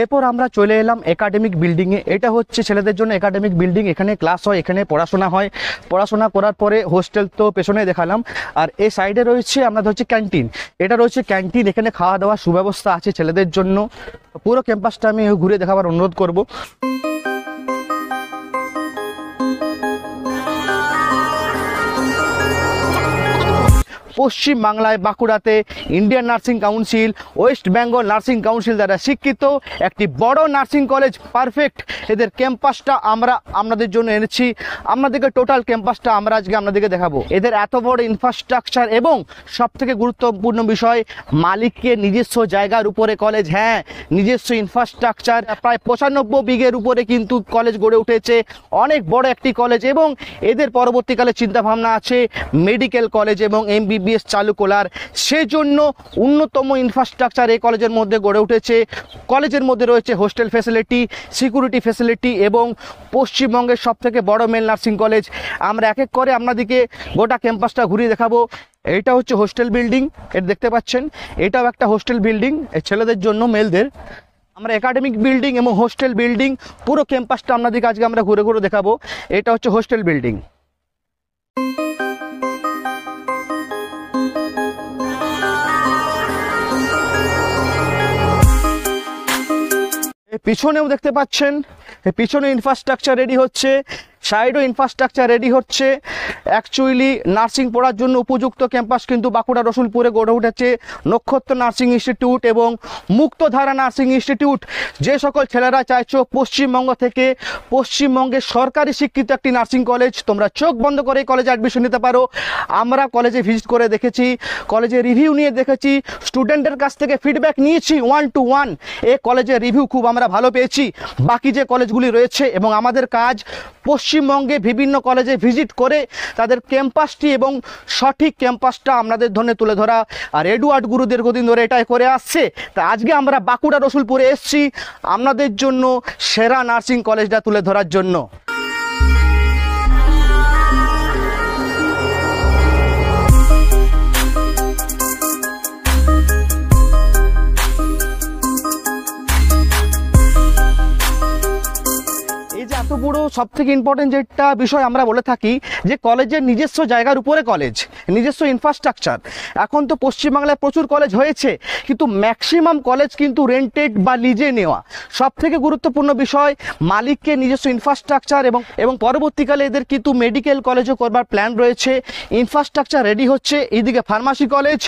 এরপর আমরা চলে এলাম একাডেমিক বিল্ডিংয়ে। এটা হচ্ছে ছেলেদের জন্য একাডেমিক বিল্ডিং। এখানে ক্লাস হয়, এখানে পড়াশোনা হয়। পড়াশোনা করার পরে হোস্টেল তো পেছনে দেখালাম, আর এই সাইডে রয়েছে আপনাদের হচ্ছে ক্যান্টিন। এটা রয়েছে ক্যান্টিন, এখানে খাওয়া দাওয়ার সুব্যবস্থা আছে ছেলেদের জন্য। পুরো ক্যাম্পাসটা আমি ঘুরে দেখাবার অনুরোধ করব। পশ্চিম বাংলায় বাঁকুড়াতে Indian nursing council, West Bengal nursing council দ্বারা স্বীকৃত একটি বড় নার্সিং কলেজ, পারফেক্ট। এদের ক্যাম্পাসটা আমরা আপনাদের জন্য এনেছি। আপনাদেরকে টোটাল ক্যাম্পাসটা আমরা আজকে আপনাদেরকে দেখাবো। এদের এত বড় ইনফ্রাস্ট্রাকচার এবং সবথেকে গুরুত্বপূর্ণ বিষয়, মালিককে নিজস্ব জায়গার উপরে কলেজ। হ্যাঁ, নিজস্ব ইনফ্রাস্ট্রাকচার, প্রায় 95 বিঘের উপরে কিন্তু কলেজ গড়ে উঠেছে। অনেক বড় একটি কলেজ এবং এদের পরবর্তীকালে চিন্তাভাবনা আছে মেডিকেল কলেজ এবং MBBS চালু করার। সেজন্য উন্নতম ইনফ্রাস্ট্রাকচার এই কলেজের মধ্যে গড়ে উঠেছে। কলেজের মধ্যে রয়েছে হোস্টেল ফ্যাসিলিটি, সিকিউরিটি ফ্যাসিলিটি এবং পশ্চিমবঙ্গের সবথেকে বড় মেল নার্সিং কলেজ। আমরা এক এক করে আপনাদেরকে গোটা ক্যাম্পাসটা ঘুরিয়ে দেখাবো। এটা হচ্ছে হোস্টেল বিল্ডিং, এটা দেখতে পাচ্ছেন। এটাও একটা হোস্টেল বিল্ডিং ছেলেদের জন্য, মেলদের। আমরা একাডেমিক বিল্ডিং এবং হোস্টেল বিল্ডিং পুরো ক্যাম্পাসটা আপনাদেরকে আজকে আমরা ঘুরে ঘুরে দেখাবো। এটা হচ্ছে হোস্টেল বিল্ডিং। পিছনেও দেখতে পাচ্ছেন, পিছনে ইনফ্রাস্ট্রাকচার রেডি হচ্ছে, সাইডও ইনফ্রাস্ট্রাকচার রেডি হচ্ছে। অ্যাকচুয়ালি নার্সিং পড়ার জন্য উপযুক্ত ক্যাম্পাস কিন্তু বাঁকুড়া রসুলপুরে গড়ে উঠেছে নক্ষত্র নার্সিং ইনস্টিটিউট এবং মুক্তধারা নার্সিং ইনস্টিটিউট। যে সকল ছেলেরা চাইছো পশ্চিমবঙ্গ থেকে, পশ্চিমবঙ্গের সরকারি স্বীকৃত একটি নার্সিং কলেজ, তোমরা চোখ বন্ধ করে এই কলেজে অ্যাডমিশন নিতে পারো। আমরা কলেজে ভিজিট করে দেখেছি, কলেজে রিভিউ নিয়ে দেখেছি, স্টুডেন্টের কাছ থেকে ফিডব্যাক নিয়েছি 1 to 1। এই কলেজের রিভিউ খুব আমরা ভালো পেয়েছি বাকি যে কলেজগুলি রয়েছে। এবং আমাদের কাজ পশ্চিমবঙ্গে বিভিন্ন কলেজে ভিজিট করে তাদের ক্যাম্পাসটি এবং সঠিক ক্যাম্পাসটা আপনাদের ধরনের তুলে ধরা। আর এডওয়ার্ড গুরু দীর্ঘদিন ধরে এটাই করে আসছে। তা আজকে আমরা বাঁকুড়া রসুলপুরে এসেছি আপনাদের জন্য সেরা নার্সিং কলেজটা তুলে ধরার জন্য। এত বড় সবথেকে ইম্পর্টেন্ট যেটা বিষয় আমরা বলে থাকি যে কলেজের নিজস্ব জায়গার উপরে কলেজ, নিজস্ব ইনফ্রাস্ট্রাকচার। এখন তো পশ্চিমবাংলায় প্রচুর কলেজ হয়েছে, কিন্তু ম্যাক্সিমাম কলেজ কিন্তু রেন্টেড বা লিজে নেওয়া। সবথেকে গুরুত্বপূর্ণ বিষয়, মালিককে নিজস্ব ইনফ্রাস্ট্রাকচার এবং পরবর্তীকালে এদের কিন্তু মেডিকেল কলেজও করবার প্ল্যান রয়েছে। ইনফ্রাস্ট্রাকচার রেডি হচ্ছে। এইদিকে ফার্মাসি কলেজ,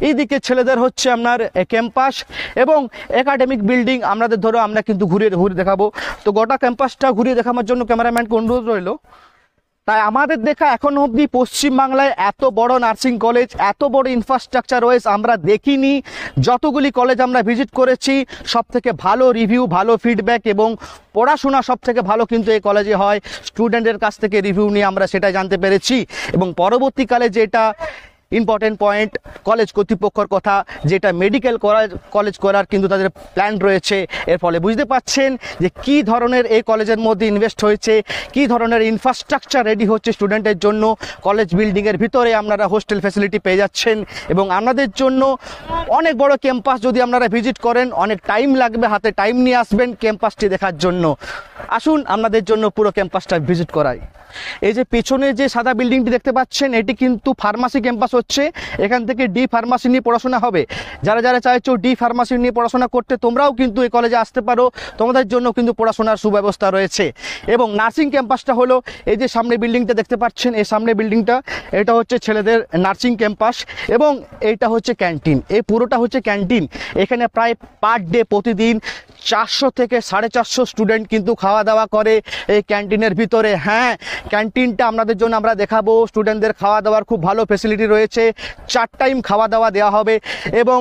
এইদিকে ছেলেদের হচ্ছে আপনার ক্যাম্পাস এবং একাডেমিক বিল্ডিং। আপনাদের ধরো আমরা কিন্তু ঘুরে ঘুরে দেখাবো। তো গোটা ক্যাম্পাসটা ঘুরিয়ে দেখানোর জন্য ক্যামেরাম্যানকে অনুরোধ রইল। তাই আমাদের দেখা এখনো অবধি পশ্চিমবাংলায় এত বড় নার্সিং কলেজ, এত বড় ইনফ্রাস্ট্রাকচার রয়েছে আমরা দেখিনি। যতগুলি কলেজ আমরা ভিজিট করেছি সব থেকে ভালো রিভিউ, ভালো ফিডব্যাক এবং পড়াশোনা সব থেকে ভালো কিন্তু এই কলেজে হয়। স্টুডেন্টের কাছ থেকে রিভিউ নিয়ে আমরা সেটা জানতে পেরেছি। এবং পরবর্তীকালে যেটা ইম্পর্টেন্ট পয়েন্ট, কলেজ কর্তৃপক্ষের কথা, যেটা মেডিকেল কলেজ করার কিন্তু তাদের প্ল্যান রয়েছে। এর ফলে বুঝতে পাচ্ছেন যে কী ধরনের এই কলেজের মধ্যে ইনভেস্ট হয়েছে, কী ধরনের ইনফ্রাস্ট্রাকচার রেডি হচ্ছে স্টুডেন্টের জন্য। কলেজ বিল্ডিংয়ের ভিতরে আপনারা হোস্টেল ফ্যাসিলিটি পেয়ে যাচ্ছেন এবং আপনাদের জন্য অনেক বড় ক্যাম্পাস। যদি আপনারা ভিজিট করেন অনেক টাইম লাগবে, হাতে টাইম নিয়ে আসবেন ক্যাম্পাসটি দেখার জন্য। আসুন আপনাদের জন্য পুরো ক্যাম্পাসটা ভিজিট করাই। এই যে পেছনে যে সাদা বিল্ডিংটি দেখতে পাচ্ছেন, এটি কিন্তু ফার্মাসি ক্যাম্পাস হচ্ছে। এখান থেকে ডি ফার্মাসি নিয়ে পড়াশোনা হবে। যারা যারা চাইছো ডি ফার্মাসি নিয়ে পড়াশোনা করতে, তোমরাও কিন্তু এই কলেজে আসতে পারো। তোমাদের জন্য কিন্তু পড়াশোনার সুব্যবস্থা রয়েছে। এবং নার্সিং ক্যাম্পাসটা হলো এই যে সামনে বিল্ডিংটা দেখতে পাচ্ছেন, এই সামনে বিল্ডিংটা, এটা হচ্ছে ছেলেদের নার্সিং ক্যাম্পাস এবং এইটা হচ্ছে ক্যান্টিন। এই পুরোটা হচ্ছে ক্যান্টিন। এখানে প্রায় পার ডে প্রতিদিন 400 থেকে 450 স্টুডেন্ট কিন্তু খাওয়া দাওয়া করে এই ক্যান্টিনের ভিতরে। হ্যাঁ, ক্যান্টিনটা আপনাদের জন্য আমরা দেখাবো। স্টুডেন্টদের খাওয়া দাওয়ার খুব ভালো ফেসিলিটি রয়েছে। 4 টাইম খাওয়া দাওয়া দেওয়া হবে এবং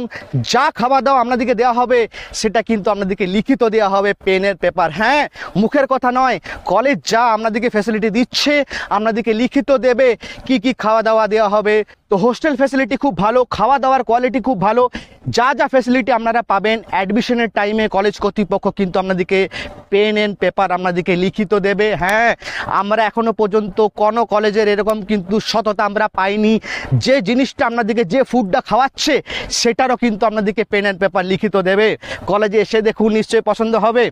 যা খাওয়া দাওয়া আপনাদেরকে দেওয়া হবে সেটা কিন্তু আপনাদেরকে লিখিত দেওয়া হবে, পেনের পেপার। হ্যাঁ, মুখের কথা নয়। কলেজ যা আপনাদেরকে ফেসিলিটি দিচ্ছে আপনাদেরকে লিখিত দেবে কি কি খাওয়া দাওয়া দেওয়া হবে। তো হোস্টেল ফ্যাসিলিটি খুব ভালো, খাওয়া দাওয়ার কোয়ালিটি খুব ভালো। যা যা ফ্যাসিলিটি আপনারা পাবেন অ্যাডমিশনের টাইমে কলেজ কর্তৃপক্ষ কিন্তু আপনাদেরকে পেন অ্যান্ড পেপার আপনাদেরকে লিখিত দেবে। হ্যাঁ, আমরা এখনো পর্যন্ত কোনো কলেজের এরকম কিন্তু সততা আমরা পাইনি, যে জিনিসটা আপনাদেরকে যে ফুডটা খাওয়াচ্ছে সেটারও কিন্তু আপনাদেরকে পেন অ্যান্ড পেপার লিখিত দেবে। কলেজে এসে দেখুন, নিশ্চয়ই পছন্দ হবে।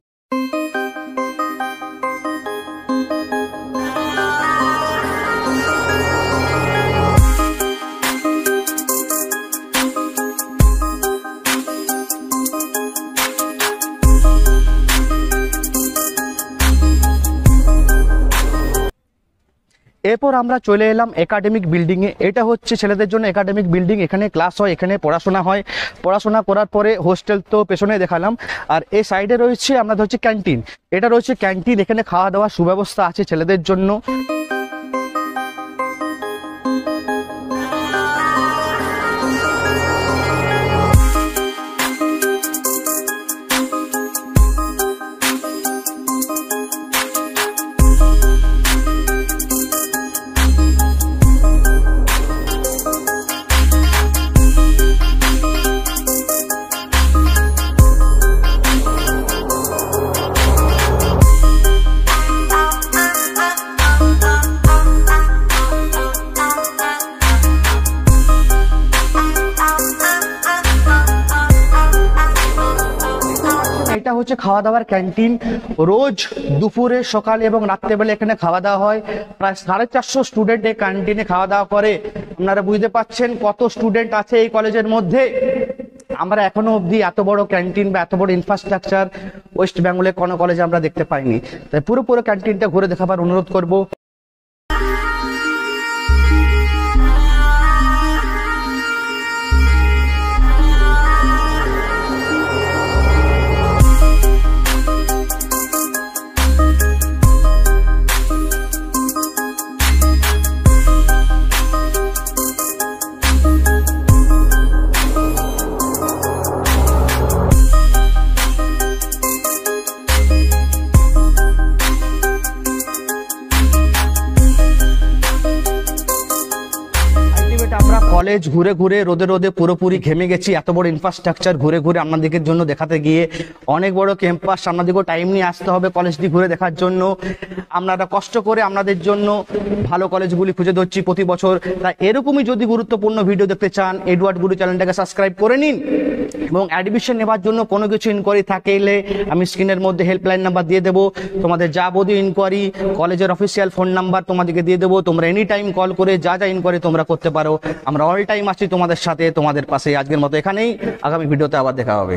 এরপর আমরা চলে এলাম একাডেমিক বিল্ডিংয়ে। এটা হচ্ছে ছেলেদের জন্য একাডেমিক বিল্ডিং। এখানে ক্লাস হয়, এখানে পড়াশোনা হয়। পড়াশোনা করার পরে হোস্টেল তো পেছনে দেখালাম, আর এই সাইডে রয়েছে আপনাদের হচ্ছে ক্যান্টিন। এটা রয়েছে ক্যান্টিন, এখানে খাওয়া দাওয়ার সুব্যবস্থা আছে ছেলেদের জন্য। এটা হচ্ছে খাওয়া দাওয়ার ক্যান্টিন। রোজ দুপুরে, সকালে এবং রাত্রেবেলা এখানে খাওয়া দাওয়া হয়। প্রায় 450 স্টুডেন্ট এই ক্যান্টিনে খাওয়া দাওয়া করে। আপনারা বুঝতে পারছেন কত স্টুডেন্ট আছে এই কলেজের মধ্যে। আমরা এখনো অবধি এত বড় ক্যান্টিন বা এত বড় ইনফ্রাস্ট্রাকচার ওয়েস্ট বেঙ্গলে কোনো কলেজে আমরা দেখতে পাইনি। তাই পুরো ক্যান্টিনটা ঘুরে দেখাবার অনুরোধ করব। আমরা কলেজ ঘুরে ঘুরে রোদে পুরোপুরি ঘেমে গেছি। এত বড় ইনফ্রাস্ট্রাকচার ঘুরে ঘুরে আপনাদের জন্য দেখাতে গিয়ে, অনেক বড় ক্যাম্পাস, আপনাদেরকেও টাইম নিয়ে আসতে হবে কলেজটি ঘুরে দেখার জন্য। আপনারা কষ্ট করে আপনাদের জন্য ভালো কলেজগুলি খুঁজে ধরছি প্রতি বছর। তাই এরকমই যদি গুরুত্বপূর্ণ ভিডিও দেখতে চান, এডওয়ার্ড গুরু চ্যানেলটাকে সাবস্ক্রাইব করে নিন। এবং অ্যাডমিশন নেওয়ার জন্য কোনো কিছু ইনকোয়ারি থাকলে আমি স্ক্রিনের মধ্যে হেল্পলাইন নাম্বার দিয়ে দেবো। তোমাদের যাবতীয় ইনকোয়ারি, কলেজের অফিসিয়াল ফোন নাম্বার তোমাদেরকে দিয়ে দেবো। তোমরা এনি টাইম কল করে যা ইনকোয়ারি তোমরা করতে পারো। আমরা অল টাইম আছি তোমাদের সাথে, তোমাদের পাশে। আজকের মতো এখানেই, আগামী ভিডিওতে আবার দেখা হবে।